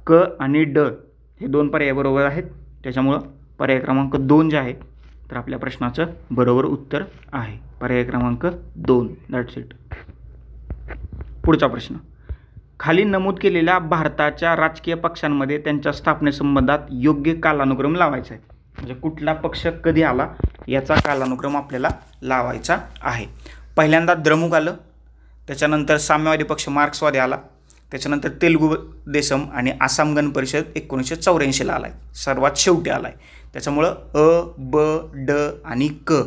Speaker 1: क आणि ड हे 2 पर्याय बरोबर आहेत, त्याच्यामुळं पर्याय क्रमांक 2 जे आहे तर आपल्या प्रश्नाचं बरोबर उत्तर आहे पर्याय क्रमांक 2. That's it. पुढचा प्रश्न, खाली नमूद केलेल्या भारताच्या राजकीय पक्षांमध्ये त्यांच्या स्थापनेसंबंधात योग्य कालानुक्रम लावायचा आहे. म्हणजे कुठला पक्ष कधी आला याचा कालानुक्रम आपल्याला लावायचा आहे. पहिल्यांदा द्रमुक आलं, त्याच्यानंतर साम्यवादी पक्ष मार्क्सवादी आला, त्याच्यानंतर तेलुगू देसम आणि आसाम गण परिषद 1984ला आला आहे, सर्वात शेवटी आला आहे. त्याच्यामुळं अ, ब, ड आणि क.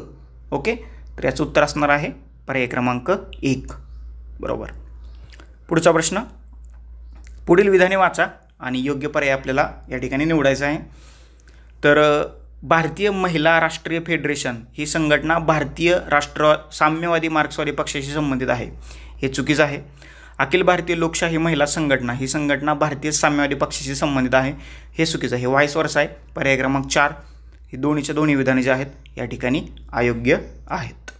Speaker 1: ओके, तर याचं उत्तर असणार आहे पर्याय क्रमांक 1 बरोबर. पुढचा प्रश्न, पुढील विधाने वाचा आणि योग्य पर्याय आपल्याला या ठिकाणी निवडायचा आहे. तर भारतीय महिला राष्ट्रीय फेडरेशन ही संघटना भारतीय साम्यवादी मार्क्सवादी पक्षाशी संबंधित आहे, हे चुकीचं आहे. अखिल भारतीय लोकशाही महिला संघटना ही संघटना भारतीय साम्यवादी पक्षाशी संबंधित आहे, हे चुकीचं आहे, हे वाईस वर्सा आहे. पर्याय क्रमांक 4 ही दोन्ही विधाने जे आहेत या ठिकाणी अयोग्य आहेत.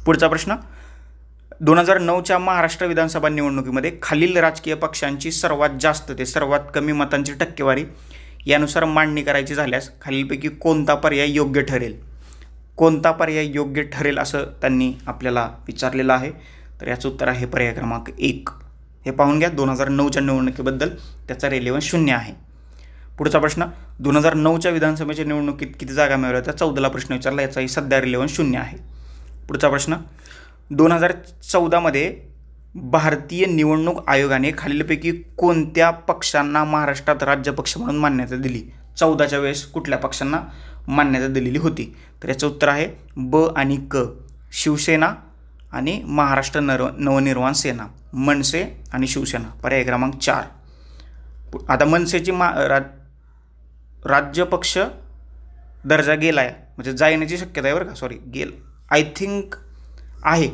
Speaker 1: पुढचा प्रश्न, 2009च्या महाराष्ट्र विधानसभा निवडणुकीमध्ये खालील राजकीय पक्षांची सर्वात जास्त ते सर्वात कमी मतांची टक्केवारी यानुसार मांडणी करायची झाल्यास खालीलपैकी कोणता पर्याय योग्य ठरेल. कोणता पर्याय योग्य ठरेल असं त्यांनी आपल्याला विचारलेलं आहे, तर याचं उत्तर आहे पर्याय क्रमांक 1. हे पाहून घ्या, 2009च्या निवडणुकीबद्दल त्याचा रेलेव्हन्स 0 आहे. पुढचा प्रश्न, 2009च्या विधानसभेच्या निवडणुकीत किती जागा मिळाल्या त्या 14ला प्रश्न विचारला, याचाही सध्या रेलेव्हन्स 0 आहे. पुढचा प्रश्न, 2014मध्ये भारतीय निवडणूक आयोगाने खालीलपैकी कोणत्या पक्षांना महाराष्ट्रात राज्यपक्ष म्हणून मान्यता दिली. 14च्या वेळेस कुठल्या पक्षांना मान्यता दिलेली होती, तर याचं उत्तर आहे ब आणि क. शिवसेना आणि महाराष्ट्र नवनिर्माण सेना, मनसे आणि शिवसेना. पर्याय क्रमांक 4. आता मनसेची राज्यपक्ष दर्जा गेला आहे, म्हणजे जाण्याची शक्यता आहे बरं का, आय थिंक आहे,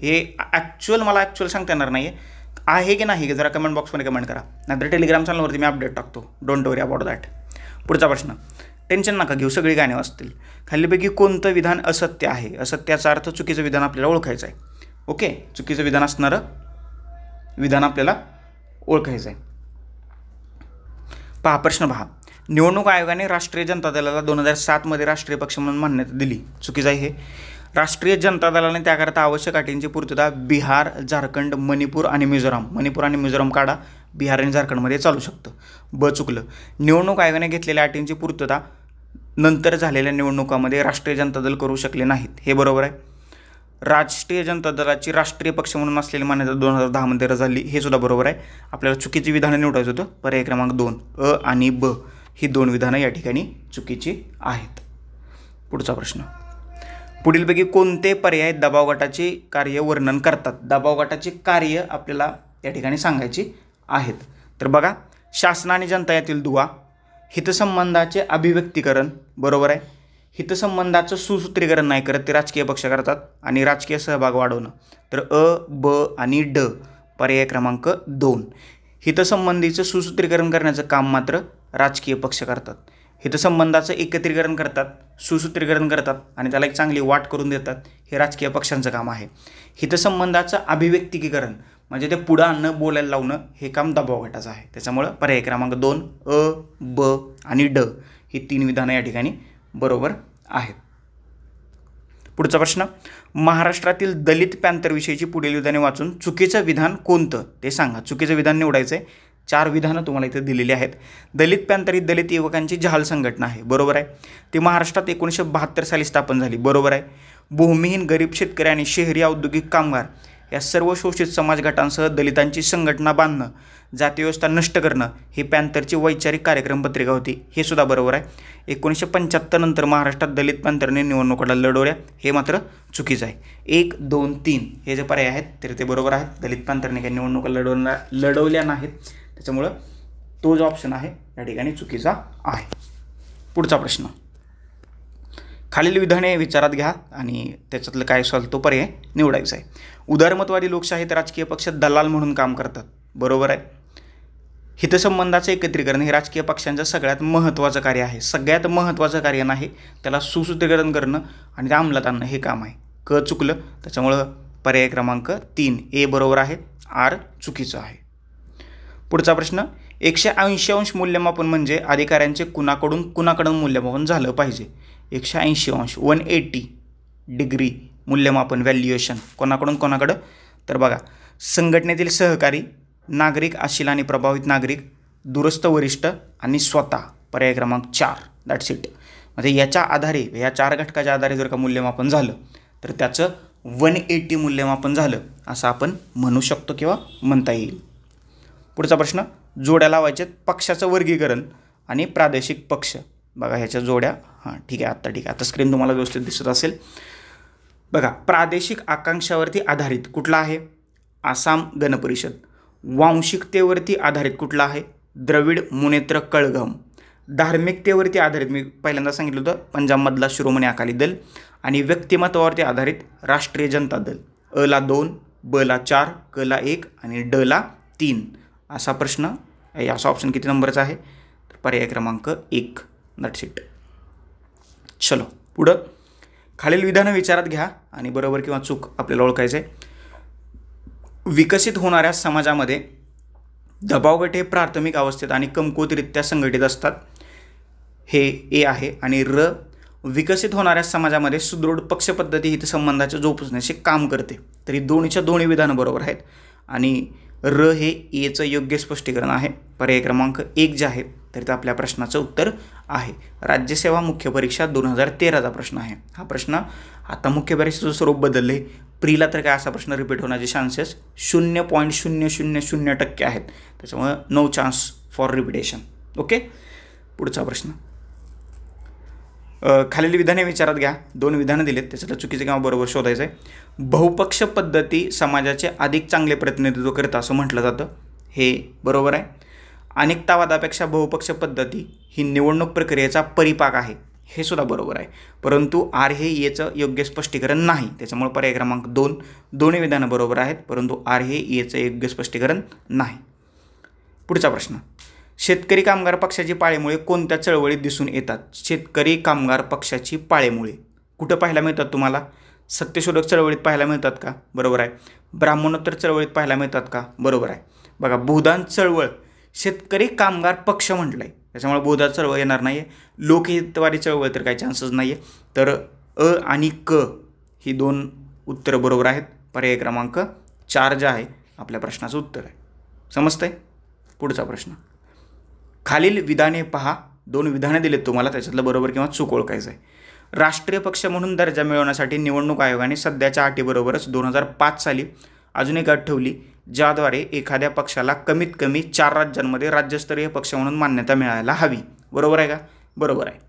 Speaker 1: हे मला ॲक्च्युअल सांगता येणार नाही आहे की नाही, जरा कमेंट बॉक्समध्ये कमेंट करा, नाहीतर टेलिग्राम चॅनलवरती मी अपडेट टाकतो. Don't worry about that. पुढचा प्रश्न, टेन्शन नका घेऊ, सगळी गाणी वाचतील. खालीलपैकी कोणतं विधान असत्य आहे. असत्याचा अर्थ चुकीचं विधान आपल्याला ओळखायचं आहे. ओके, चुकीचं विधान असणारं विधान आपल्याला ओळखायचं आहे. प्रश्न पहा, निवडणूक आयोगाने राष्ट्रीय जनता दलाला 2007मध्ये राष्ट्रीय पक्ष म्हणून मान्यता दिली, चुकीचं आहे हे. राष्ट्रीय जनता दलाने त्याकरता आवश्यक अटींची पूर्तता बिहार, झारखंड, मणिपूर आणि मिझोराम काढा, बिहार आणि झारखंडमध्ये चालू शकतं. ब चुकलं. निवडणूक आयोगाने घेतलेल्या अटींची पूर्तता नंतर झालेल्या निवडणुकामध्ये राष्ट्रीय जनता दल करू शकले नाहीत, हे बरोबर आहे. राष्ट्रीय जनता दलाची राष्ट्रीय पक्ष म्हणून असलेली मान्यता 2010मध्ये रद्द झाली, हे सुद्धा बरोबर आहे. आपल्याला चुकीची विधानं निवडायचं होतं. पर्याय क्रमांक 2 अ आणि ब ही 2 विधानं या ठिकाणी चुकीची आहेत. पुढचा प्रश्न, पुढीलपैकी कोणते पर्याय दबाव गटाचे कार्य वर्णन करतात. दबाव गटाचे कार्य आपल्याला या ठिकाणी सांगायची आहेत. तर बघा, शासन आणि जनता यातील दुवा, हितसंबंधाचे अभिव्यक्तीकरण, बरोबर आहे. हितसंबंधाचं सुसूत्रीकरण नाही करत, ते राजकीय पक्ष करतात. आणि राजकीय सहभाग वाढवणं, तर अ, ब आणि ड. पर्याय क्रमांक 2. हितसंबंधीचं सुसूत्रीकरण करण्याचं काम मात्र राजकीय पक्ष करतात. हितसंबंधाचं एकत्रीकरण करतात, सुसूत्रीकरण करतात आणि त्याला एक चांगली वाट करून देतात, हे राजकीय पक्षांचं काम आहे. हितसंबंधाचं अभिव्यक्तीकरण म्हणजे ते पुढं आणणं, बोलायला लावणं, हे काम दबाव गटाचं आहे. त्याच्यामुळं पर्याय क्रमांक 2 अ, ब आणि ड ही 3 विधानं या ठिकाणी बरोबर आहेत. पुढचा प्रश्न, महाराष्ट्रातील दलित पॅंथरविषयीची पुढील विधाने वाचून चुकीचं विधान कोणतं ते सांगा. चुकीचं विधान निवडायचं आहे. 4 विधानं तुम्हाला इथे दिलेली आहेत. दलित पॅंथर ही दलित युवकांची जहाल संघटना आहे, बरोबर आहे. ती महाराष्ट्रात 1972 साली स्थापन झाली, बरोबर आहे. भूमिहीन गरीब शेतकरी आणि शहरी औद्योगिक कामगार या सर्व शोषित समाज गटांसह दलितांची संघटना बांधणं, जातीव्यवस्था नष्ट करणं ही पॅंथरची वैचारिक कार्यक्रम पत्रिका होती, हे सुद्धा बरोबर आहे. 1975 नंतर महाराष्ट्रात दलित पॅंथरने निवडणुका लढवल्या, हे मात्र चुकीचं आहे. 1, 2, 3 हे जे पर्याय आहेत तर ते बरोबर आहेत. दलित पॅंथरने काही निवडणुका लढवल्या नाहीत, त्याच्यामुळं तो जो ऑप्शन आहे या ठिकाणी चुकीचा आहे. पुढचा प्रश्न, खालील विधाने विचारात घ्या आणि त्याच्यातलं काय असेल तो पर्याय निवडायचा आहे. उदारमतवादी लोकशाहीत राजकीय पक्ष दलाल म्हणून काम करतात, बरोबर आहे. हितसंबंधाचं एकत्रीकरण हे राजकीय पक्षांचं सगळ्यात महत्त्वाचं कार्य आहे. सगळ्यात महत्त्वाचं कार्य नाही, त्याला सुसूत्रीकरण करणं आणि ते अंमलात आणणं हे काम आहे. क चुकलं, त्याच्यामुळं पर्याय क्रमांक 3 ए बरोबर आहे, आर चुकीचं आहे. पुढचा प्रश्न, 180 अंश मूल्यमापन म्हणजे अधिकाऱ्यांचे कुणाकडून मूल्यमापन झालं पाहिजे. 180 अंश 180 डिग्री मूल्यमापन व्हॅल्युएशन कोणाकडं, तर बघा, संघटनेतील सहकारी, नागरिक, आशिल आणि प्रभावित नागरिक, दूरस्थ वरिष्ठ आणि स्वतः. पर्याय क्रमांक 4, दॅट्स इट. म्हणजे याच्या आधारे, या 4 घटकाच्या आधारे जर का मूल्यमापन झालं तर त्याचं 180 मूल्यमापन झालं असं आपण म्हणू शकतो किंवा म्हणता येईल. पुढचा प्रश्न, जोड्या लावायचे पक्षाचं वर्गीकरण आणि प्रादेशिक पक्ष. बघा ह्याच्या जोड्या, हां ठीक आहे, आता स्क्रीन तुम्हाला व्यवस्थित दिसत असेल. बघा, प्रादेशिक आकांक्षावरती आधारित कुठला आहे, आसाम गण परिषद. वांशिकतेवरती आधारित कुठला आहे, द्रविड मुनेत्र कळघम. धार्मिकतेवरती आधारित मी पहिल्यांदा सांगितलं होतं पंजाबमधला शिरोमणी अकाली दल. आणि व्यक्तिमत्वावरती आधारित राष्ट्रीय जनता दल. अ ला 2, ब ला 4, क ला 1 आणि ड ला 3 असा प्रश्न, असा ऑप्शन किती नंबरचा आहे, तर पर्याय क्रमांक 1, दॅट्स इट. चलो पुढं, खालील विधानं विचारात घ्या आणि बरोबर किंवा चूक आपल्याला ओळखायचं आहे. विकसित होणाऱ्या समाजामध्ये दबावगट हे प्राथमिक अवस्थेत आणि कमकुवतरित्या संघटित असतात, हे ए आहे. आणि र, विकसित होणाऱ्या समाजामध्ये सुदृढ पक्षपद्धती हितसंबंधाच्या जोपासण्याचे काम करते. तरी दोन्ही विधानं बरोबर आहेत. आणि र हे एचं योग्य स्पष्टीकरण आहे. पर्याय क्रमांक 1 जे आहे तर ते आपल्या प्रश्नाचं उत्तर आहे. राज्यसेवा मुख्य परीक्षा 2013चा प्रश्न आहे. हा प्रश्न आता मुख्य परीक्षेचं स्वरूप बदलले. प्रीला तर काय असा प्रश्न रिपीट होण्याचे चान्सेस 0.000% आहेत, त्याच्यामुळे no chance for repetition. Okay, पुढचा प्रश्न, खालील विधाने विचारात घ्या. 2 विधानं दिलेत, त्याच्यातलं चुकीचं किंवा बरोबर शोधायचं आहे. बहुपक्ष पद्धती समाजाचे अधिक चांगले प्रतिनिधित्व करतं असं म्हटलं जातं, हे बरोबर आहे. अनेकतावादापेक्षा बहुपक्ष पद्धती ही निवडणूक प्रक्रियेचा परिपाक आहे, हे सुद्धा बरोबर आहे. परंतु आर हे येचं योग्य स्पष्टीकरण नाही, त्याच्यामुळे पर्याय क्रमांक 2, दोन्ही विधानं बरोबर आहेत परंतु आर हे येचं योग्य स्पष्टीकरण नाही. पुढचा प्रश्न, शेतकरी कामगार पक्षाची पाळेमुळे कोणत्या चळवळीत दिसून येतात. शेतकरी कामगार पक्षाची पाळेमुळे कुठं पाहायला मिळतात तुम्हाला, सत्यशोधक चळवळीत पाहायला मिळतात का, बरोबर आहे. ब्राह्मणोत्तर चळवळीत पाहायला मिळतात का, बरोबर आहे. बघा, भूदान चळवळ शेतकरी कामगार पक्ष म्हटलं आहे, त्याच्यामुळे भूदान चळवळ येणार नाही आहे. लोकहितवादी चळवळ तर काही चान्सेस नाही आहे. तर अ आणि क ही 2 उत्तरं बरोबर आहेत. पर्याय क्रमांक 4 जे आहे आपल्या प्रश्नाचं उत्तर आहे. समजतंय. पुढचा प्रश्न, खालील विधाने पहा. 2 विधाने दिलेत तुम्हाला, त्याच्यातलं बरोबर किंवा चूक ओळखायचं आहे. राष्ट्रीय पक्ष म्हणून दर्जा मिळवण्यासाठी निवडणूक आयोगाने सध्याच्या अटीबरोबरच 2005 साली अजून एक अट ठेवली, ज्याद्वारे एखाद्या पक्षाला कमीत कमी 4 राज्यांमध्ये राज्यस्तरीय पक्ष म्हणून मान्यता मिळायला हवी. बरोबर आहे का, बरोबर आहे.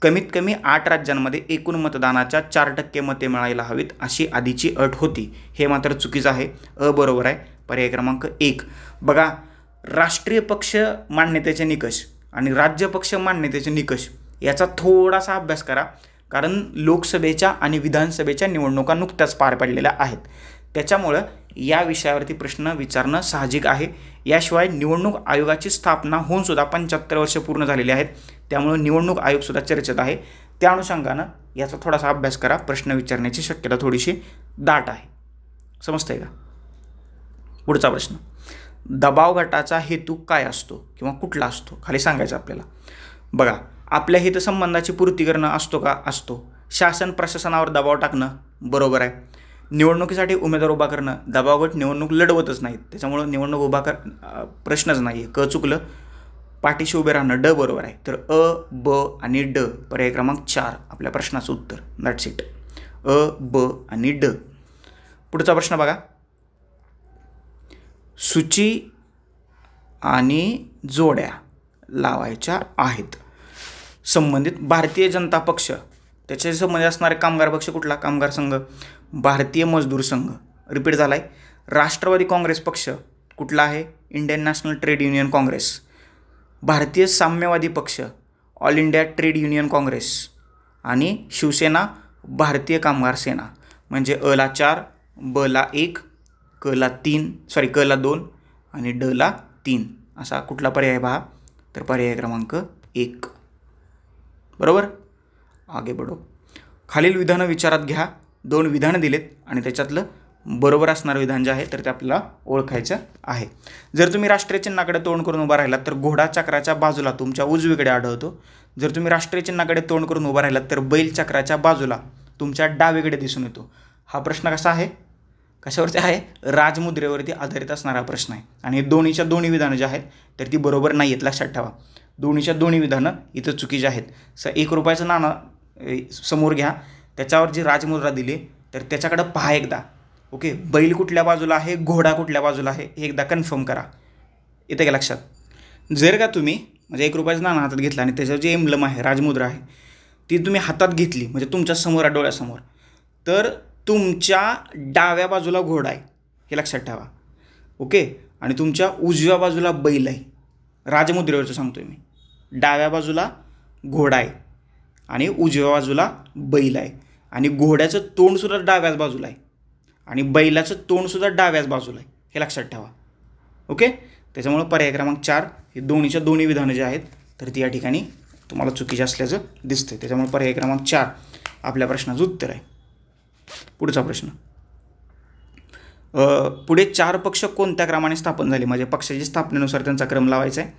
Speaker 1: कमीत कमी 8 राज्यांमध्ये एकूण मतदानाच्या 4% मते मिळायला हवीत अशी आधीची अट होती, हे मात्र चुकीचं आहे. अ बरोबर आहे. पर्याय क्रमांक 1. बघा, राष्ट्रीय पक्ष मान्यतेचे निकष आणि राज्य पक्ष मान्यतेचे निकष याचा थोडासा अभ्यास करा, कारण लोकसभेच्या आणि विधानसभेच्या निवडणुका नुकत्याच पार पडलेल्या आहेत, त्याच्यामुळं या विषयावरती प्रश्न विचारणं साहजिक आहे. याशिवाय निवडणूक आयोगाची स्थापना होऊन सुद्धा 75 वर्ष पूर्ण झालेली आहेत, त्यामुळे निवडणूक आयोग सुद्धा चर्चेत आहे. त्या अनुषंगानं याचा थोडासा अभ्यास करा, प्रश्न विचारण्याची शक्यता थोडीशी दाट आहे. समजतंय का. पुढचा प्रश्न, दबाव गटाचा हेतू काय असतो किंवा कुठला असतो, खाली सांगायचं आपल्याला. बघा, आपल्या हितसंबंधाची पूर्ती करणं असतो का, असतो. शासन प्रशासनावर दबाव टाकणं, बरोबर आहे. निवडणुकीसाठी उमेदवार उभा करणं, दबावगट निवडणूक लढवतच नाहीत, त्याच्यामुळं निवडणूक उभा प्रश्नच नाही आहे. क चुकलं. पाठीशी उभे राहणं, ड बरोबर आहे. तर अ, ब आणि ड पर्याय क्रमांक 4 आपल्या प्रश्नाचं उत्तर. That's it. अ, ब आणि ड. पुढचा प्रश्न बघा. सूची आणि जोड्या लावायच्या आहेत. संबंधित भारतीय जनता पक्ष, त्याच्या संबंधित असणारे कामगार पक्ष कुठला? कामगार संघ. भारतीय मजदूर संघ रिपीट झाला आहे. राष्ट्रवादी काँग्रेस पक्ष कुठला आहे? Indian national trade union Congress. भारतीय साम्यवादी पक्ष all India trade union Congress. आणि शिवसेना भारतीय कामगार सेना. म्हणजे अ ला 4, ब ला 1, क ला 2 आणि ड ला 3 असा कुठला पर्याय पहा? तर पर्याय क्रमांक 1. बरोबर. आगे बढो. खालील विधानं विचारात घ्या. 2 विधानं दिलेत आणि त्याच्यातलं बरोबर असणारं विधान जे आहे तर ते आपल्याला ओळखायचं आहे. जर तुम्ही राष्ट्रीय चिन्हाकडे तोंड करून उभा राहिलात तर घोडा चक्राच्या बाजूला तुमच्या उजवीकडे आढळतो. जर तुम्ही राष्ट्रीय चिन्हाकडे तोंड करून उभा राहिलात तर बैल चक्राच्या बाजूला तुमच्या डावीकडे दिसून येतो. हा प्रश्न कसा आहे? कशावरती आहे? राजमुद्रेवरती आधारित असणारा प्रश्न आहे. आणि दोन्हीच्या दोन्ही विधानं जे आहेत तर ती बरोबर नाही आहेत, लक्षात ठेवा. दोन्हीच्या दोन्ही विधानं इथं चुकीची आहेत. 1 रुपयाचं नाणं समोर घ्या, त्याच्यावर जी राजमुद्रा दिली तर त्याच्याकडं पहा एकदा. ओके. बैल कुठल्या बाजूला आहे, घोडा कुठल्या बाजूला आहे हे एकदा कन्फर्म करा. येतं का लक्षात? जर का तुम्ही म्हणजे 1 रुपयाचं नाणं हातात घेतलं आणि त्याच्यावर जे एम्ब्लम आहे, राजमुद्रा आहे, ती तुम्ही हातात घेतली म्हणजे तुमच्या समोर डोळ्यासमोर, तर तुमच्या डाव्या बाजूला घोडा आहे हे लक्षात ठेवा. ओके. आणि तुमच्या उजव्या बाजूला बैल आहे. राजमुद्रेवरचं सांगतोय मी. डाव्या बाजूला घोडा आहे आणि उजव्या बाजूला बैल आहे. आणि घोड्याचं तोंडसुद्धा डाव्याच बाजूला आहे आणि बैलाचं तोंडसुद्धा डाव्याच बाजूला आहे हे लक्षात ठेवा. ओके. त्याच्यामुळं पर्याय क्रमांक 4 हे दोन्हीच्या दोन्ही विधानं जे आहेत तर ती या ठिकाणी तुम्हाला चुकीचे असल्याचं दिसतं. त्याच्यामुळे पर्याय क्रमांक 4 आपल्या प्रश्नाचं उत्तर आहे. पुढचा प्रश्न. पुढे 4 पक्ष कोणत्या क्रमाने स्थापन झाले? म्हणजे पक्षाच्या स्थापनेनुसार त्यांचा क्रम लावायचा आहे.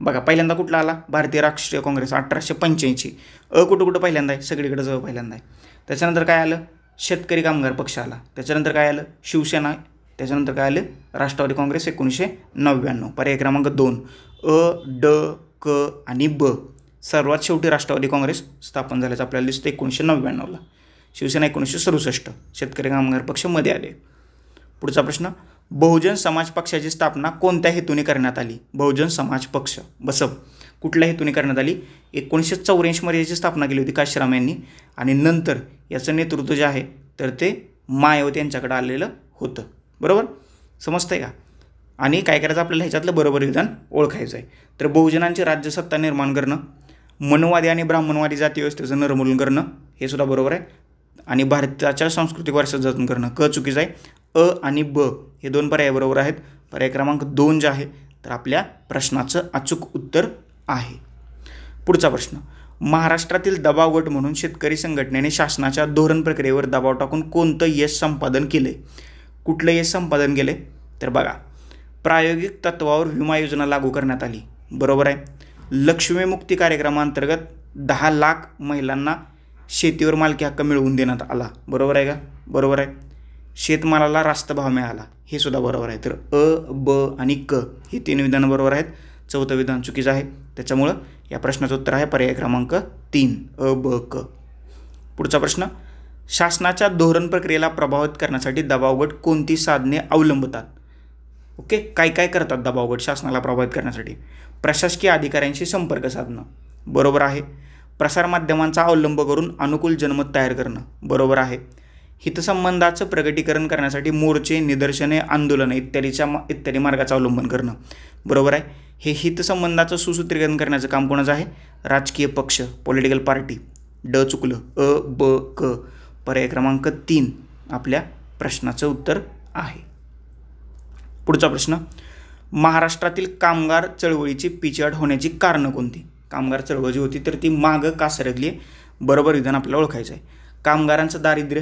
Speaker 1: बघा, पहिल्यांदा कुठला आला? भारतीय राष्ट्रीय काँग्रेस 1885. कुठं पहिल्यांदा आहे? सगळीकडे जवळ पहिल्यांदा आहे. त्याच्यानंतर काय आलं? शेतकरी कामगार पक्ष आला. त्याच्यानंतर काय आलं? शिवसेना. त्याच्यानंतर काय आलं? राष्ट्रवादी काँग्रेस 1999. पर्याय क्रमांक 2. अ, ड, क आणि ब. सर्वात शेवटी राष्ट्रवादी काँग्रेस स्थापन झाल्याचं आपल्याला दिसतं 1999ला. शिवसेना 1967. शेतकरी कामगार पक्ष मध्ये आले. पुढचा प्रश्न. बहुजन समाज पक्षाची स्थापना कोणत्या हेतूने करण्यात आली? बहुजन समाज पक्ष बसप कुठल्या हेतूने करण्यात आली? 1984 याची स्थापना केली होती काशीराम यांनी. आणि नंतर याचं नेतृत्व जे आहे तर ते मायावती यांच्याकडे आलेलं होतं. बरोबर. समजतंय का? आणि काय करायचं आपल्याला ह्याच्यातलं बरोबर विधान ओळखायचं आहे. तर बहुजनांची राज्यसत्ता निर्माण करणं, मनवादी आणि ब्राह्मणवादी जाती व्यवस्थेचं निर्मूलन करणं हे सुद्धा बरोबर आहे. आणि भारताच्या सांस्कृतिक वारसा जतन करणं क चुकीचं आहे. अ आणि ब हे 2 पर्याय बरोबर आहेत. पर्याय क्रमांक 2 जे आहे तर आपल्या प्रश्नाचं अचूक उत्तर आहे. पुढचा प्रश्न. महाराष्ट्रातील दबाव गट म्हणून शेतकरी संघटनेने शासनाच्या धोरण प्रक्रियेवर दबाव टाकून कोणतं यश संपादन केले? कुठलं यश संपादन केले? तर बघा, प्रायोगिक तत्वावर विमा योजना लागू करण्यात आली. बरोबर आहे. लक्ष्मीमुक्ती कार्यक्रमांतर्गत 10 लाख महिलांना शेतीवर मालकी हक्क मिळवून देण्यात आला. बरोबर आहे का? बरोबर आहे. शेतमालाला रास्त भाव मिळाला हे सुद्धा बरोबर आहे. तर अ, ब आणि क हे 3 विधानं बरोबर आहेत. 4थं विधान चुकीचं आहे. त्याच्यामुळं या प्रश्नाचं उत्तर आहे पर्याय क्रमांक 3 अ, ब, क. पुढचा प्रश्न. शासनाच्या धोरण प्रक्रियेला प्रभावित करण्यासाठी दबाव गट कोणती साधने अवलंबतात? ओके. काय काय करतात दबाव गट शासनाला प्रभावित करण्यासाठी? प्रशासकीय अधिकाऱ्यांशी संपर्क साधणं. बरोबर आहे. प्रसारमाध्यमांचा अवलंब करून अनुकूल जनमत तयार करणं. बरोबर आहे. हितसंबंधाचं प्रगटीकरण करण्यासाठी मोर्चे, निदर्शने, आंदोलनं इत्यादी मार्गाचं अवलंबन करणं. बरोबर आहे. हे हितसंबंधाचं सुसूत्रीकरण करण्याचं काम कोणाचं आहे? राजकीय पक्ष, पॉलिटिकल पार्टी. ड चुकलं. अ, ब, क. पर्याय क्रमांक 3 आपल्या प्रश्नाचं उत्तर आहे. पुढचा प्रश्न. महाराष्ट्रातील कामगार चळवळीची पिछेहाट होण्याची कारणं कोणती? कामगार चळवळ जी होती तर ती मागं का सरकली आहे? बरोबर विधान आपल्याला ओळखायचं आहे. कामगारांचं दारिद्र्य.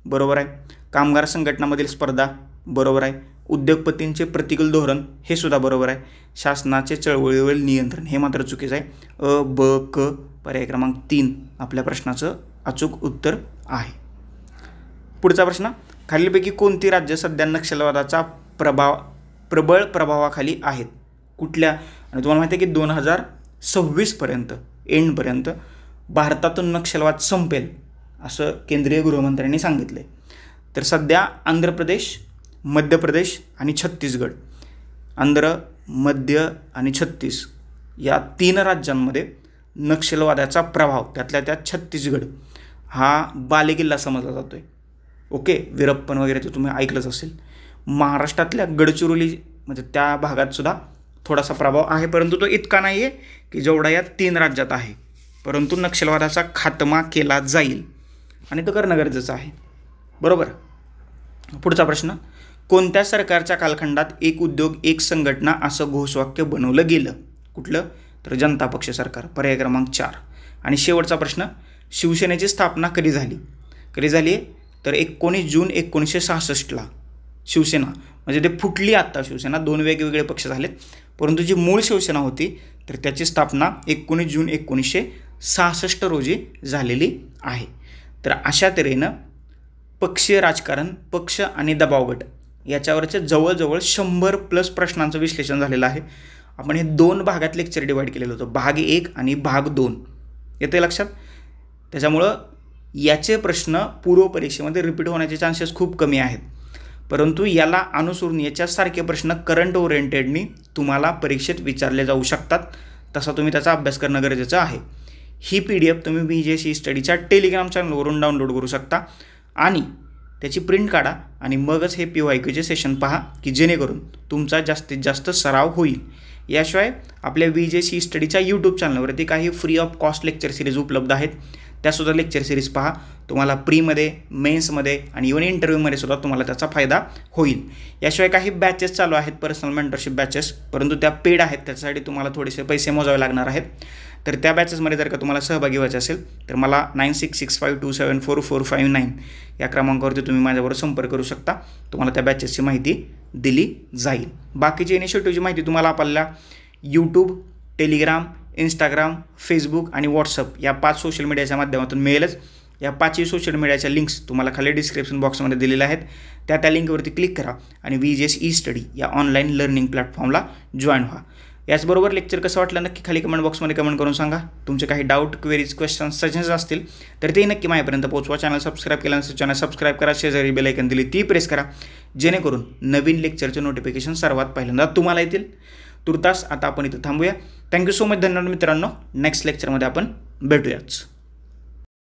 Speaker 1: बरोबर आहे. कामगार संघटनांमधील स्पर्धा. बरोबर आहे. उद्योगपतींचे प्रतिकूल धोरण हे सुद्धा बरोबर आहे. शासनाचे चळवळीवर नियंत्रण हे मात्र चुकीचं आहे. अ, ब, क. पर्याय क्रमांक 3 आपल्या प्रश्नाचं अचूक उत्तर आहे. पुढचा प्रश्न, खालीलपैकी कोणती राज्य सध्या नक्षलवादाचा प्रबळ प्रभावाखाली आहेत? कुठल्या? आणि तुम्हाला माहिती आहे की 2026पर्यंत एंडपर्यंत भारतातून नक्षलवाद संपेल असं केंद्रीय गृहमंत्र्यांनी सांगितलं आहे. तर सध्या आंध्र प्रदेश, मध्य प्रदेश आणि छत्तीसगड, आंध्र, मध्य आणि छत्तीस या 3 राज्यांमध्ये नक्षलवादाचा प्रभाव, त्यातल्या त्यात छत्तीसगड हा बालेकिल्ला समजला जातो आहे. ओके, वीरप्पन वगैरे ते तुम्ही ऐकलंच असेल. महाराष्ट्रातल्या गडचिरोली म्हणजे त्या भागात सुद्धा थोडासा प्रभाव आहे, परंतु तो इतका नाही आहे की जेवढा या 3 राज्यात आहे. परंतु नक्षलवादाचा खात्मा केला जाईल आणि तो करणं गरजेचं आहे. बरोबर. पुढचा प्रश्न, कोणत्या सरकारच्या कालखंडात एक उद्योग एक संघटना असं घोषवाक्य बनवलं गेलं? कुठलं? तर जनता पक्ष सरकार, पर्याय क्रमांक 4. आणि शेवटचा प्रश्न, शिवसेनेची स्थापना कधी झाली? तर 19 जून 1966ला शिवसेना, म्हणजे ते फुटली आत्ता शिवसेना, 2 वेगवेगळे पक्ष झालेत, परंतु जी मूळ शिवसेना होती तर त्याची स्थापना 19 जून 1966 रोजी झालेली आहे. तर अशा तऱ्हेनं पक्षीय राजकारण, पक्ष आणि दबावगट याच्यावरचे जवळजवळ 100+ प्रश्नांचं विश्लेषण झालेलं आहे. आपण हे 2 भागात लेक्चर डिवाईड केलेलं होतं, भाग 1 आणि भाग 2. येते लक्षात? त्याच्यामुळं याचे प्रश्न पूर्व परीक्षेमध्ये रिपीट होण्याचे चान्सेस खूप कमी आहेत. परंतु याला अनुसरून याच्यासारखे प्रश्न करंट ओरिएंटेडनी तुम्हाला परीक्षेत विचारले जाऊ शकतात. तसा तुम्ही त्याचा अभ्यास करणं गरजेचं आहे. ही PDF तुम्ही VJSE स्टडीच्या टेलिग्राम चॅनलवरून डाउनलोड करू शकता आणि त्याची प्रिंट काढा आणि मगच हे PYQचे सेशन पहा की जेणेकरून तुमचा जास्तीत जास्त सराव होईल. याशिवाय आपल्या VJSE स्टडीच्या यूट्यूब चॅनलवरती काही free of cost lecture series उपलब्ध आहेत. त्यासुद्धा लेक्चर सिरीज पहा. तुम्हाला प्रीमध्ये, मेन्समध्ये आणि इव्हन इंटरव्ह्यूमध्ये सुद्धा तुम्हाला त्याचा फायदा होईल. याशिवाय काही बॅचेस चालू आहेत, पर्सनल मेंटरशिप बॅचेस, परंतु त्या पेड आहेत. त्याच्यासाठी तुम्हाला थोडेसे पैसे मोजावे लागणार आहेत. तर त्या बॅचेसमध्ये जर का तुम्हाला सहभागी व्हायचे असेल तर मला 9665274459 या क्रमांकावरती तुम्ही माझ्याबरोबर संपर्क करू शकता. तुम्हाला त्या बॅचेसची माहिती दिली जाईल. बाकीची इनिशिएटिव्हची माहिती तुम्हाला आपल्या यूट्यूब, टेलिग्राम, इंस्टाग्राम, फेसबुक आणि व्हॉट्सअप या 5 सोशल मीडियाच्या माध्यमातून मिळेलच. या 5ही सोशल मीडियाच्या लिंक्स तुम्हाला खाली डिस्क्रिप्शन बॉक्समध्ये दिलेल्या आहेत. त्या लिंकवरती क्लिक करा आणि VJSE स्टडी या ऑनलाईन लर्निंग प्लॅटफॉर्मला जॉईन व्हा. याचबरोबर लेक्चर कसं वाटलं नक्की खाली कमेंट बॉक्समध्ये कमेंट करून सांगा. तुमचे काही डाऊट, क्वेरीज, क्वेश्चन्स, सजेशन्स असतील तर ते नक्की माझ्यापर्यंत पोहोचवा. चॅनल सबस्क्राईब केल्यानंतर चॅनल सबस्क्राईब करा, शेजारी बेल आयकॉन दिली ती प्रेस करा, जेणेकरून नवीन लेक्चरचे नोटिफिकेशन सर्वात पहिल्यांदा तुम्हाला येतील. तुर्तास आता आपण इथं थांबूया. Thank you so much. धन्यवाद मित्रांनो. नेक्स्ट लेक्चरमध्ये आपण भेटूयाच.